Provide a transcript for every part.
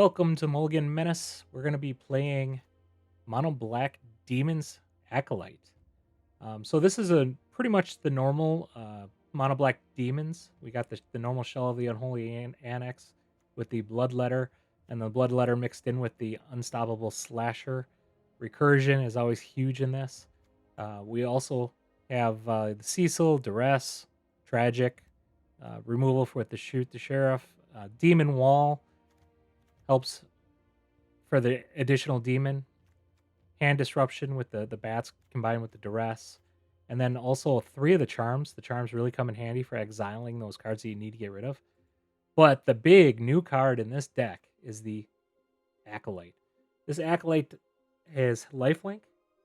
welcome to Mulligan Menace. We're going to be playing Mono Black Demons Acolyte. So this is a pretty much the normal Mono Black Demons. We got the normal shell of the Unholy Annex with the Bloodletter, and the Bloodletter mixed in with the Unstoppable Slasher. Recursion is always huge in this. We also have the Cecil, Duress, Tragic, removal with the Shoot the Sheriff, Demon Wall helps for the additional demon, hand disruption with the bats combined with the duress, and then also three of the charms. The charms really come in handy for exiling those cards that you need to get rid of. But the big new card in this deck is the Acolyte. This Acolyte has lifelink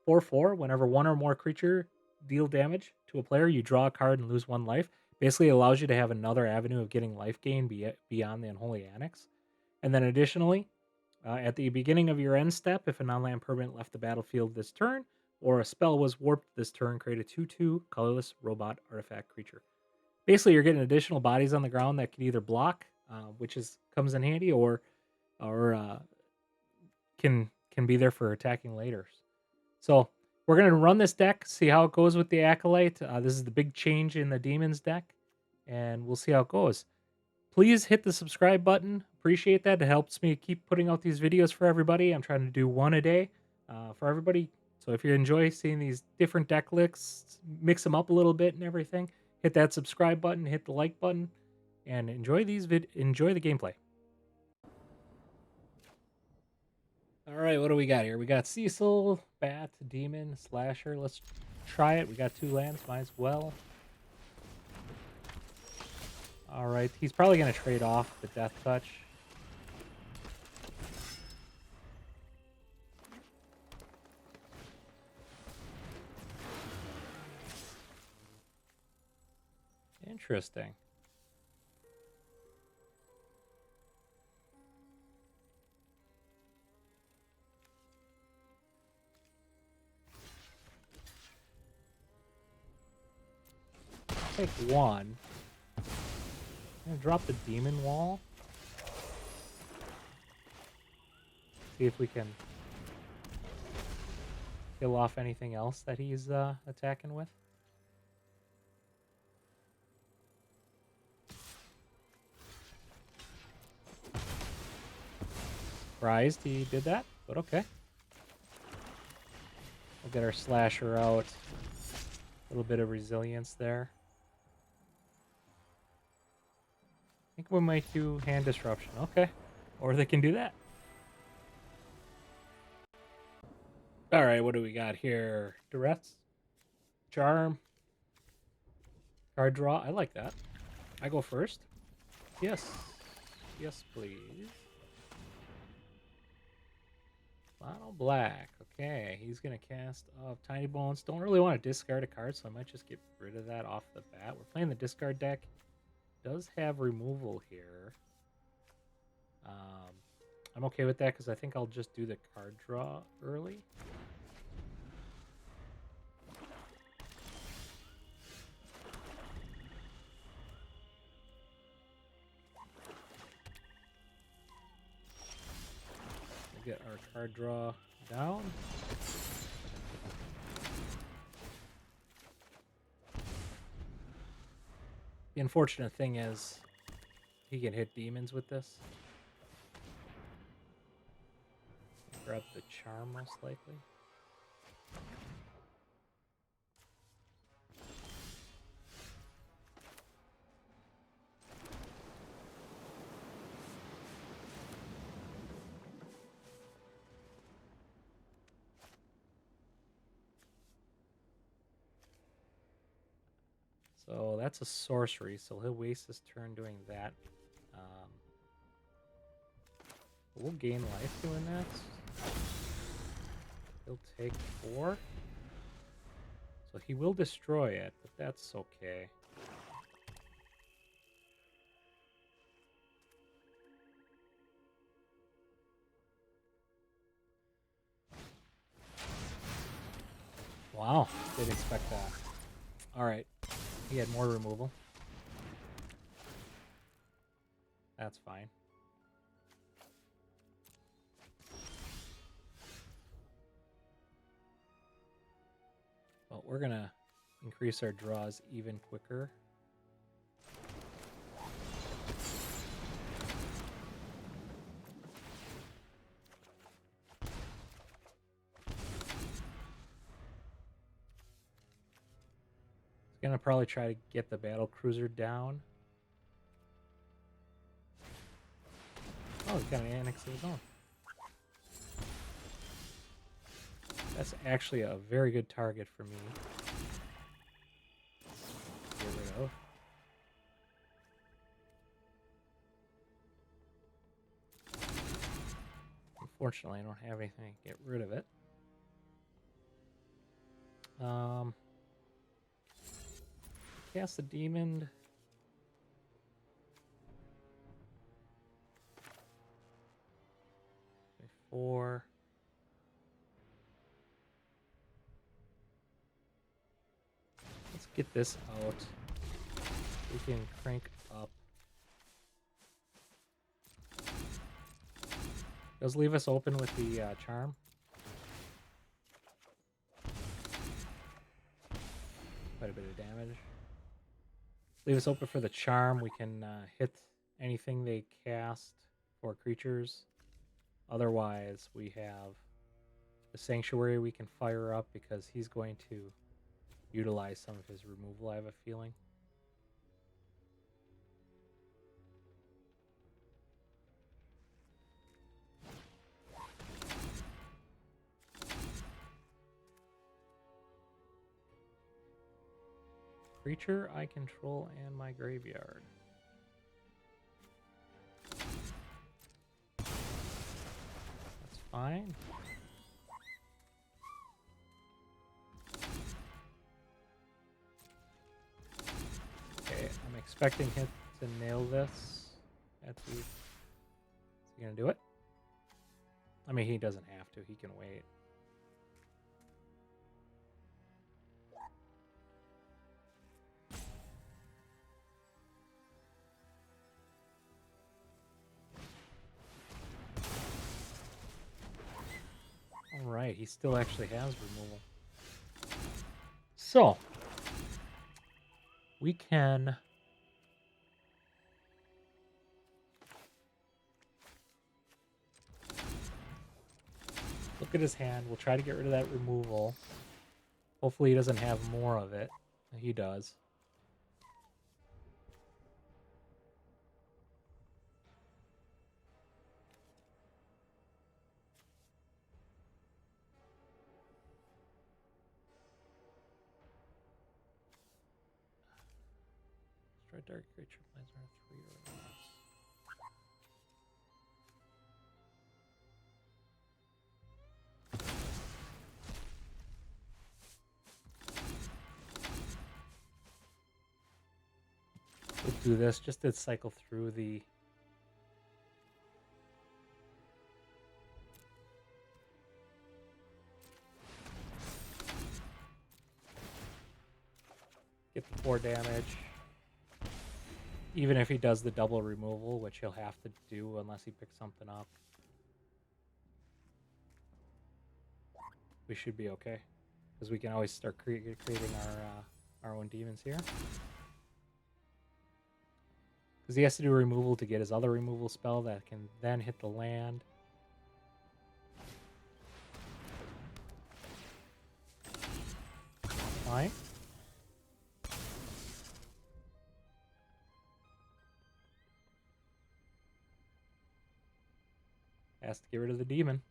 4/4. Whenever one or more creature deal damage to a player, you draw a card and lose one life. Basically, it allows you to have another avenue of getting life gain beyond the Unholy Annex. And then additionally, at the beginning of your end step, if a non-land permanent left the battlefield this turn, or a spell was warped this turn, create a 2/2 colorless robot artifact creature. Basically, you're getting additional bodies on the ground that can either block, which comes in handy, or can be there for attacking later. So we're gonna run this deck, see how it goes with the Acolyte. This is the big change in the Demons deck, and we'll see how it goes. Please hit the subscribe button. Appreciate that. It helps me keep putting out these videos for everybody. I'm trying to do one a day for everybody. So if you enjoy seeing these different deck lists, mix them up a little bit and everything, hit that subscribe button, hit the like button, and enjoy enjoy the gameplay. All right, what do we got here? We got Cecil, Bat, Demon, Slasher. Let's try it. We got 2 lands, might as well. All right, he's probably going to trade off the Death Touch. Interesting. Take 1. I'm gonna drop the demon wall. See if we can kill off anything else that he's attacking with. Surprised he did that, but okay. We'll get our slasher out. A little bit of resilience there. I think we might do hand disruption. Okay. Or they can do that. Alright, what do we got here? Duress. Charm. Card draw. I like that. I go first. Yes. Yes, please. Mono Black. Okay, he's going to cast off Tiny Bones. Don't really want to discard a card, so I might just get rid of that off the bat. We're playing the discard deck. Does have removal here. I'm okay with that because I think I'll just do the card draw early. We'll get our card draw down. The unfortunate thing is he can hit demons with this. Grab the charm most likely. So that's a sorcery, so he'll waste his turn doing that. We'll gain life doing that. He'll take 4. So he will destroy it, but that's okay. Wow, didn't expect that. Alright. He had more removal. That's fine. we're going to increase our draws even quicker. He's going to probably try to get the battle cruiser down. Oh, he's got an Annex of his own. That's actually a very good target for me. Get rid of. Unfortunately, I don't have anything to get rid of it. Cast the demon. Four. Let's get this out. We can crank up. Does leave us open with the charm. Quite a bit of damage. Leave us open for the charm. We can hit anything they cast for creatures. Otherwise, we have the Sanctuary we can fire up because he's going to utilize some of his removal, I have a feeling. Creature I control and my graveyard. That's fine. Okay, I'm expecting him to nail this. Is he gonna do it? I mean, he doesn't have to. He can wait. Alright, he still actually has removal. So, we can look at his hand. We'll try to get rid of that removal. Hopefully he doesn't have more of it. He does. Destroy dark creature plays are 3 or less. We'll do this just to cycle through the get the 4 damage. Even if he does the double removal, which he'll have to do unless he picks something up. We should be okay. Because we can always start creating our own demons here. Because he has to do removal to get his other removal spell that can then hit the land. Fine. Has to get rid of the demon.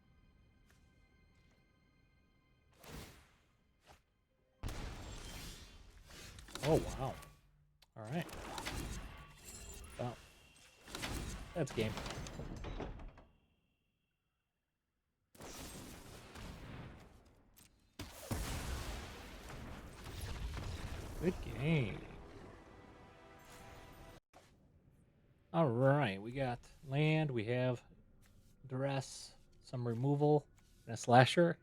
Oh, wow. Alright. Well, that's game. Good game. Alright, we got land, we have Duress, some removal, and a slasher.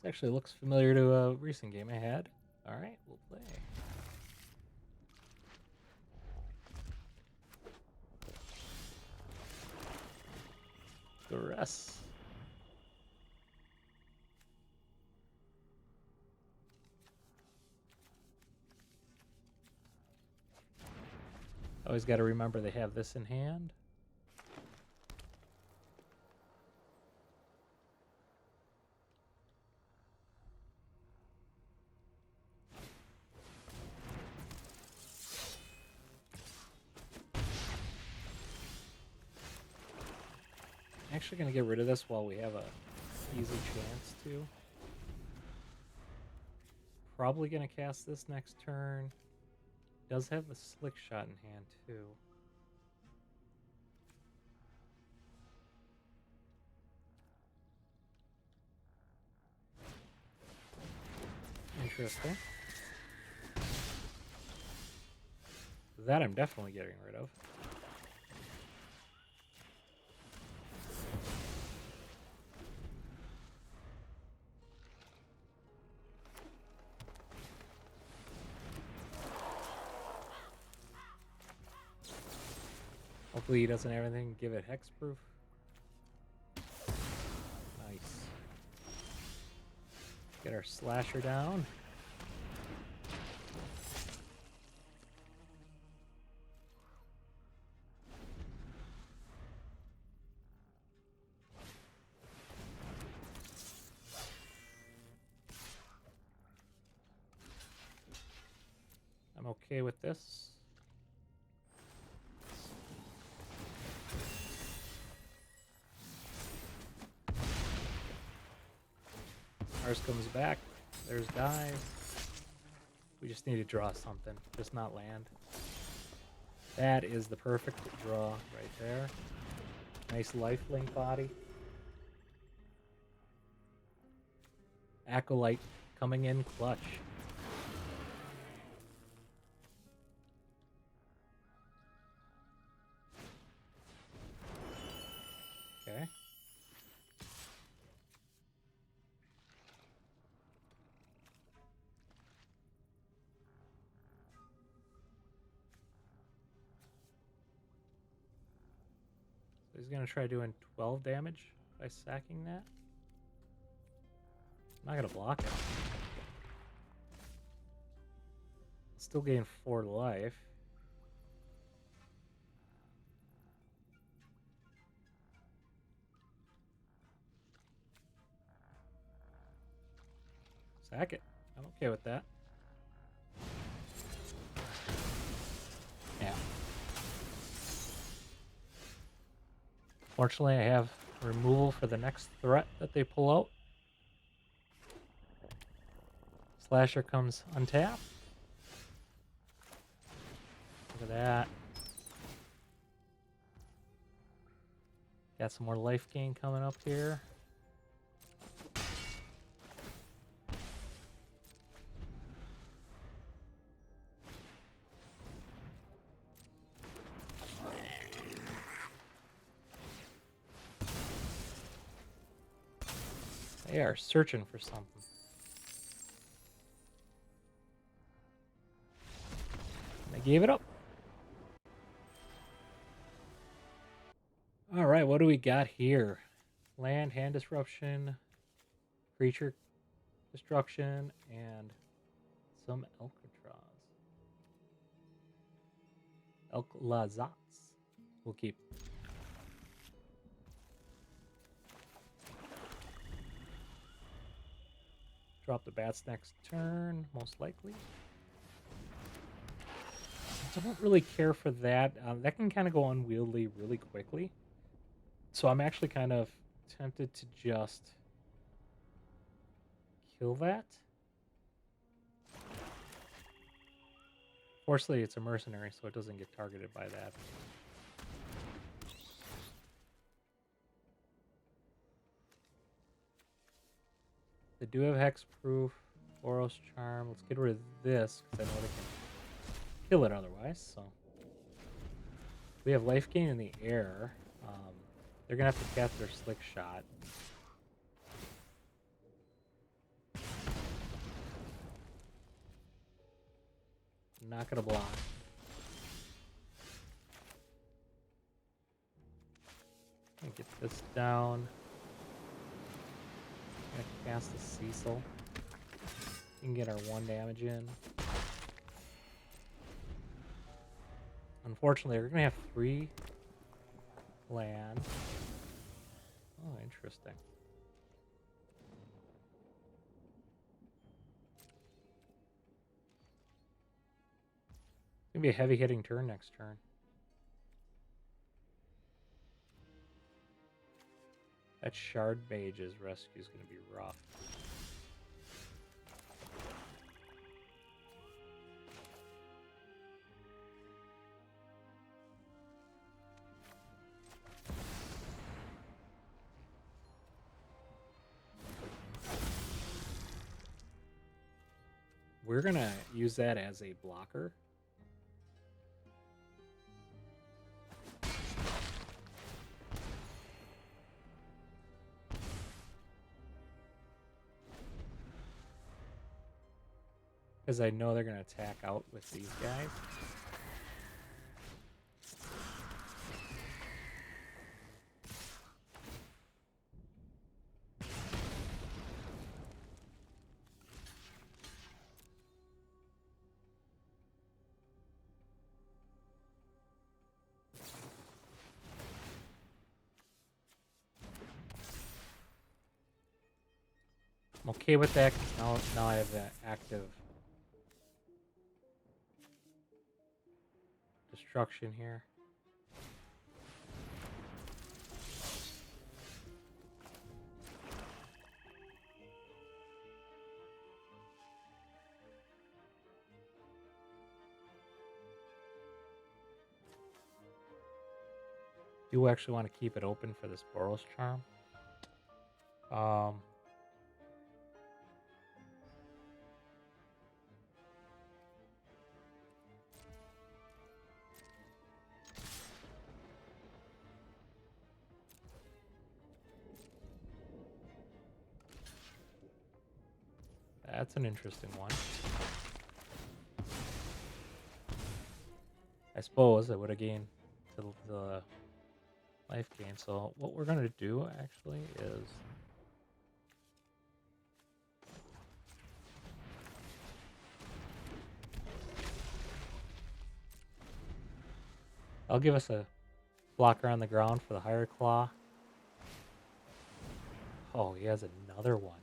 This actually looks familiar to a recent game I had. Alright, we'll play. Duress. Always got to remember they have this in hand. I'm actually going to get rid of this while we have a easy chance to. Probably going to cast this next turn. Does have a slick shot in hand too. Interesting. That I'm definitely getting rid of. Hopefully he doesn't have anything. Give it hexproof. Nice. Get our slasher down. I'm okay with this. Ours comes back. There's dies. We just need to draw something, just not land. That is the perfect draw right there. Nice lifelink body. Acolyte coming in clutch. Okay. So he's going to try doing 12 damage by sacking that. I'm not going to block it. Still gain 4 life. Sack it. I'm okay with that. Yeah. Fortunately, I have removal for the next threat that they pull out. Slasher comes untapped. Look at that. Got some more life gain coming up here. They are searching for something. They gave it up. All right, what do we got here? Land, hand disruption, creature destruction, and some Aclazotz. We'll keep. Drop the bats next turn, most likely. I don't really care for that. That can kind of go unwieldy really quickly. So I'm actually kind of tempted to just kill that. Fortunately, it's a mercenary, so it doesn't get targeted by that. They do have hexproof, Boros Charm. Let's get rid of this, because I know they can kill it otherwise. So we have life gain in the air. They're going to have to cast their slick shot. I'm not going to block. I'm going to get this down. I'm going to cast the Cecil. We can get our 1 damage in. unfortunately, we're going to have 3 land. Oh, interesting. It's going to be a heavy-hitting turn next turn. That Shard Mage's rescue is going to be rough. We're going to use that as a blocker. Because I know they're going to attack out with these guys. I'm okay with that because now I have that active destruction here. Do actually want to keep it open for this Boros Charm. That's an interesting one. I suppose I would have gained the life gain. So what we're going to do actually is I'll give us a blocker on the ground for the Higher Claw. Oh, he has another one.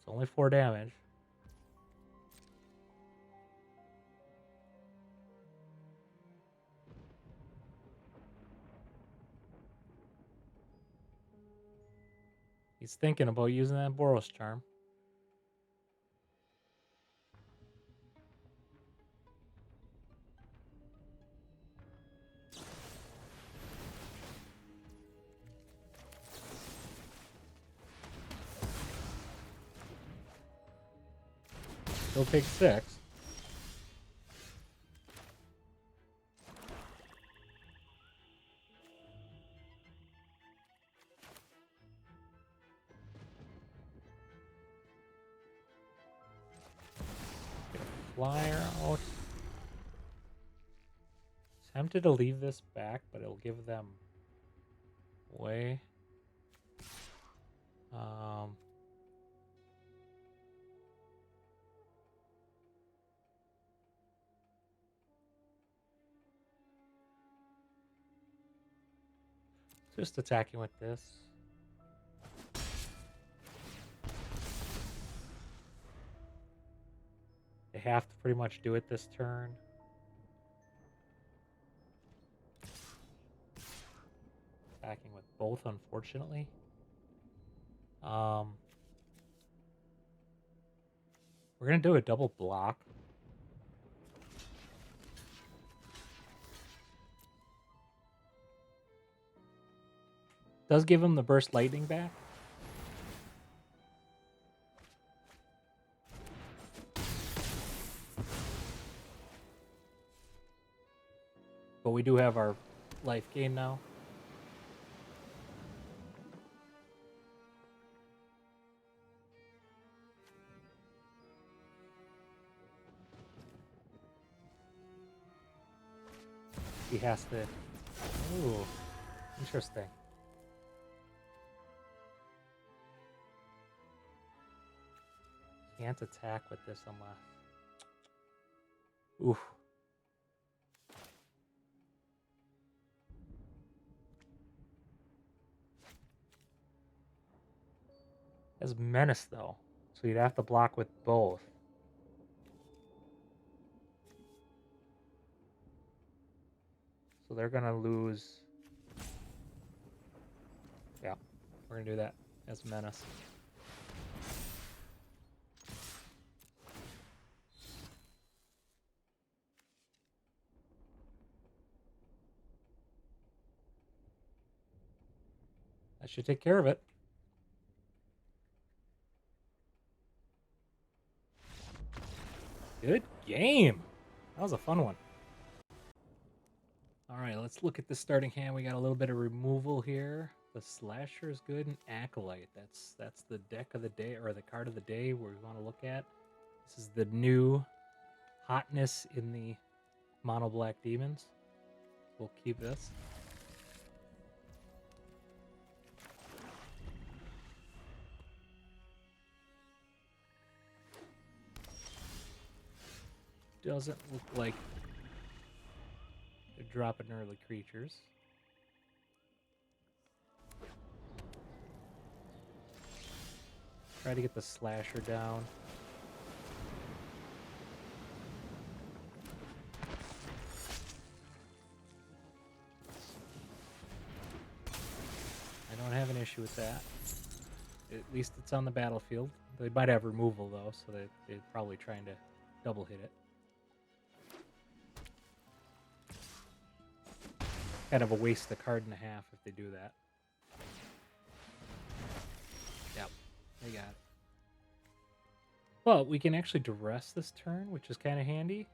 It's only 4 damage. He's thinking about using that Boros Charm. Still take 6. Get a flyer out. Tempted to leave this back, but it'll give them away. Just attacking with this. They have to pretty much do it this turn. Attacking with both, unfortunately. We're going to do a double block. Does give him the burst lightning back. But we do have our life gain now. He has to... Ooh, interesting. can't attack with this unless... Oof. Has Menace, though. So you'd have to block with both. So they're going to lose... Yeah, we're going to do that as Menace. That should take care of it. Good game. That was a fun one. All right, let's look at the starting hand. We got a little bit of removal here. The Slasher is good, and Acolyte. That's the deck of the day, or the card of the day where we want to look at. This is the new hotness in the Mono Black Demons. We'll keep this. Doesn't look like they're dropping early creatures. Try to get the Slasher down. I don't have an issue with that. At least it's on the battlefield. They might have removal, though, so they're probably trying to double hit it. Kind of a waste a card and a half if they do that. Yep, they got it. Well, we can actually Duress this turn, which is kind of handy.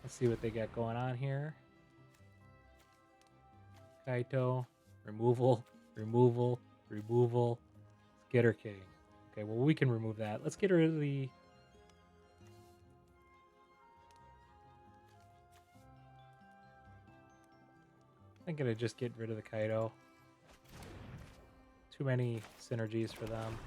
Let's see what they got going on here. Kaito, removal, removal, removal, Skitter King. Okay, well, we can remove that. Let's get rid of the... I'm gonna just get rid of the Kaito. Too many synergies for them.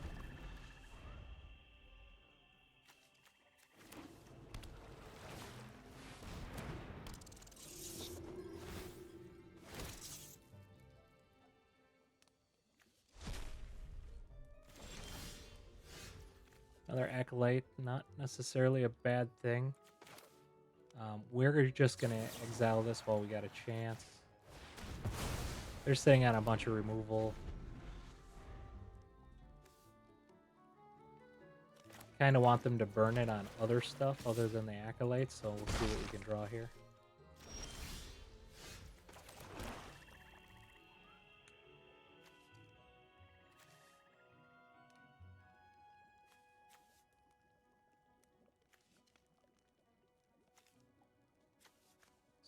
Another Acolyte, not necessarily a bad thing. We're just going to exile this while we got a chance. They're sitting on a bunch of removal. Kind of want them to burn it on other stuff other than the Acolytes, so we'll see what we can draw here.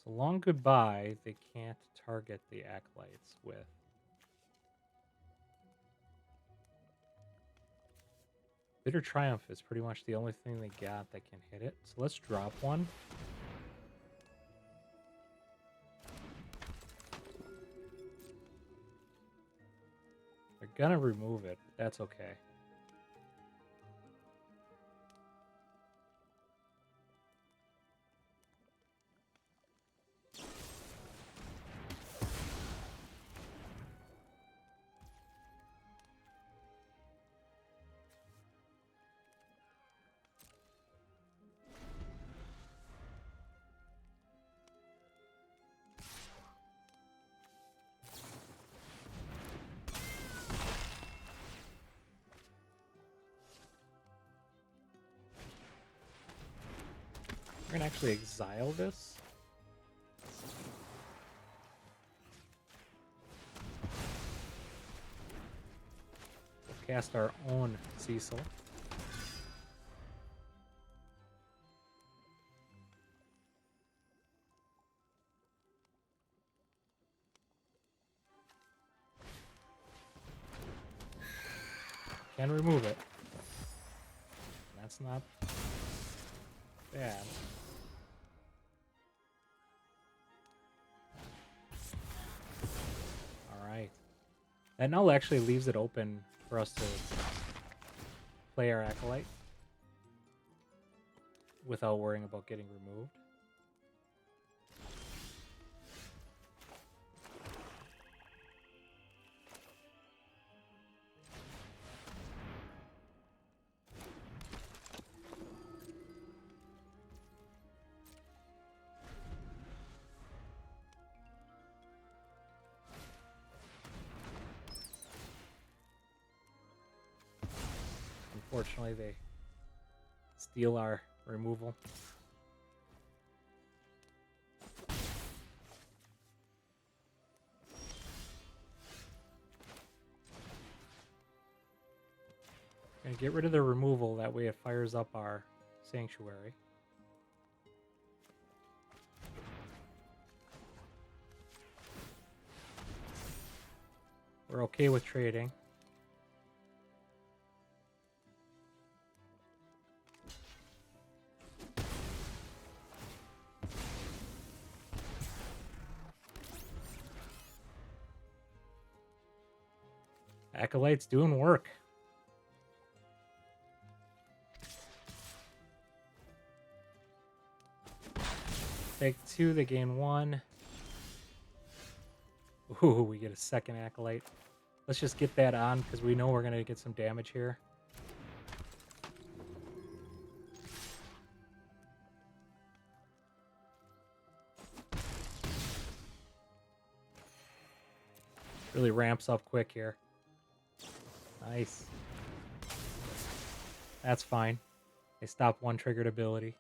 So long goodbye, they can't target the Acolytes with. Bitter Triumph is pretty much the only thing they got that can hit it. So let's drop one. They're gonna remove it, but that's okay. We're gonna actually exile this. We'll cast our own Cecil. Can remove it. That's not bad. That null actually leaves it open for us to play our Acolyte without worrying about getting removed. Unfortunately, they steal our removal. Gonna get rid of the removal, that way it fires up our Sanctuary. We're okay with trading. Acolyte's doing work. Take 2, they gain 1. Ooh, we get a second Acolyte. Let's just get that on, because we know we're going to get some damage here. Really ramps up quick here. Nice. That's fine. They stop one triggered ability.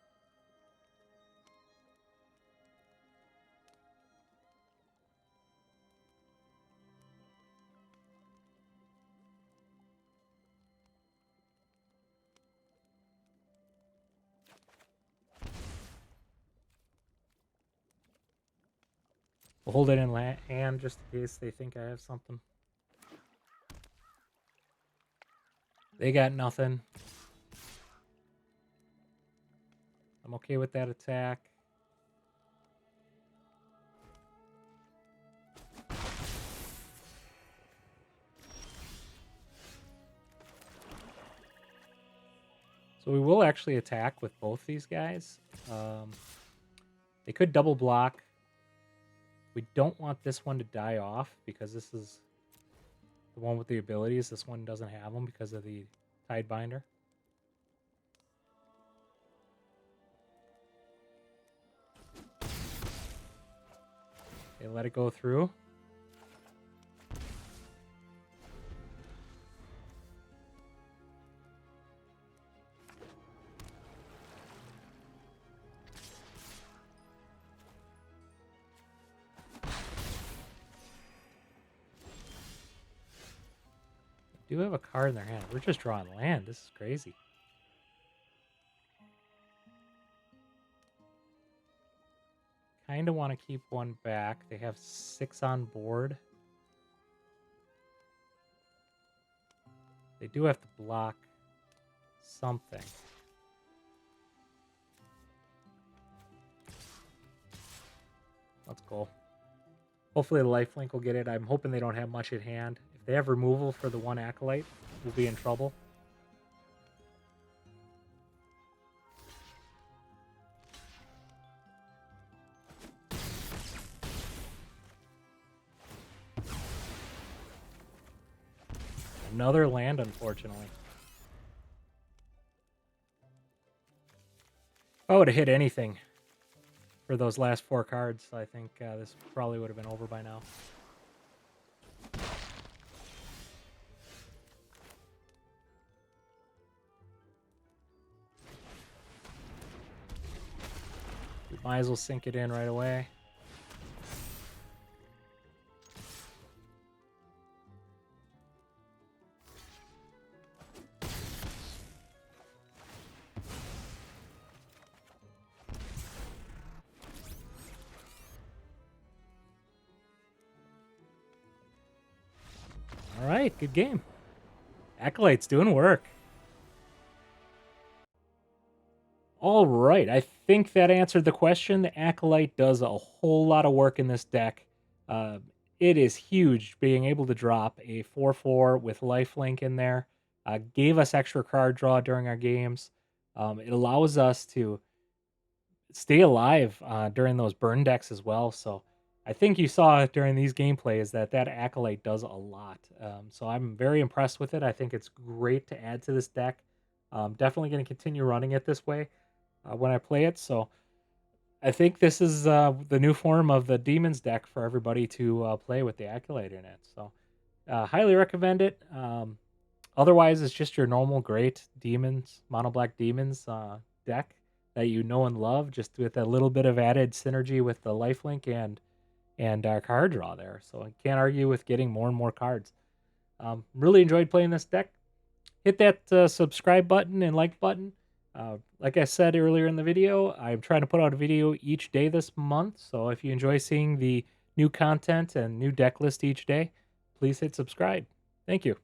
We'll hold it in hand just in case they think I have something. They got nothing. I'm okay with that attack. So we will actually attack with both these guys. They could double block. We don't want this one to die off because this is the one with the abilities. This one doesn't have them because of the Tidebinder. Okay, let it go through. They do have a card in their hand. We're just drawing land. This is crazy. Kind of want to keep one back. They have 6 on board. They do have to block something. Let's go. Hopefully the lifelink will get it. I'm hoping they don't have much at hand. If they have removal for the one Acolyte, we'll be in trouble. Another land, unfortunately. If I would have hit anything for those last 4 cards, I think this probably would have been over by now. We might as well sink it in right away. All right, good game. Acolyte's doing work. All right, I think that answered the question. The Acolyte does a whole lot of work in this deck. it is huge being able to drop a 4/4 with lifelink in there. Gave us extra card draw during our games. It allows us to stay alive during those burn decks as well. So I think you saw during these gameplays that acolyte does a lot. So I'm very impressed with it. I think it's great to add to this deck. Definitely going to continue running it this way when I play it. So I think this is the new form of the demons deck for everybody to play with the acolyte in it. So highly recommend it. Otherwise, it's just your normal great demons, mono black demons deck that you know and love, just with a little bit of added synergy with the lifelink and card draw there. So I can't argue with getting more and more cards. Really enjoyed playing this deck. Hit that subscribe button and like button. Like I said earlier in the video, I'm trying to put out a video each day this month. So if you enjoy seeing the new content and new deck list each day, please hit subscribe. Thank you.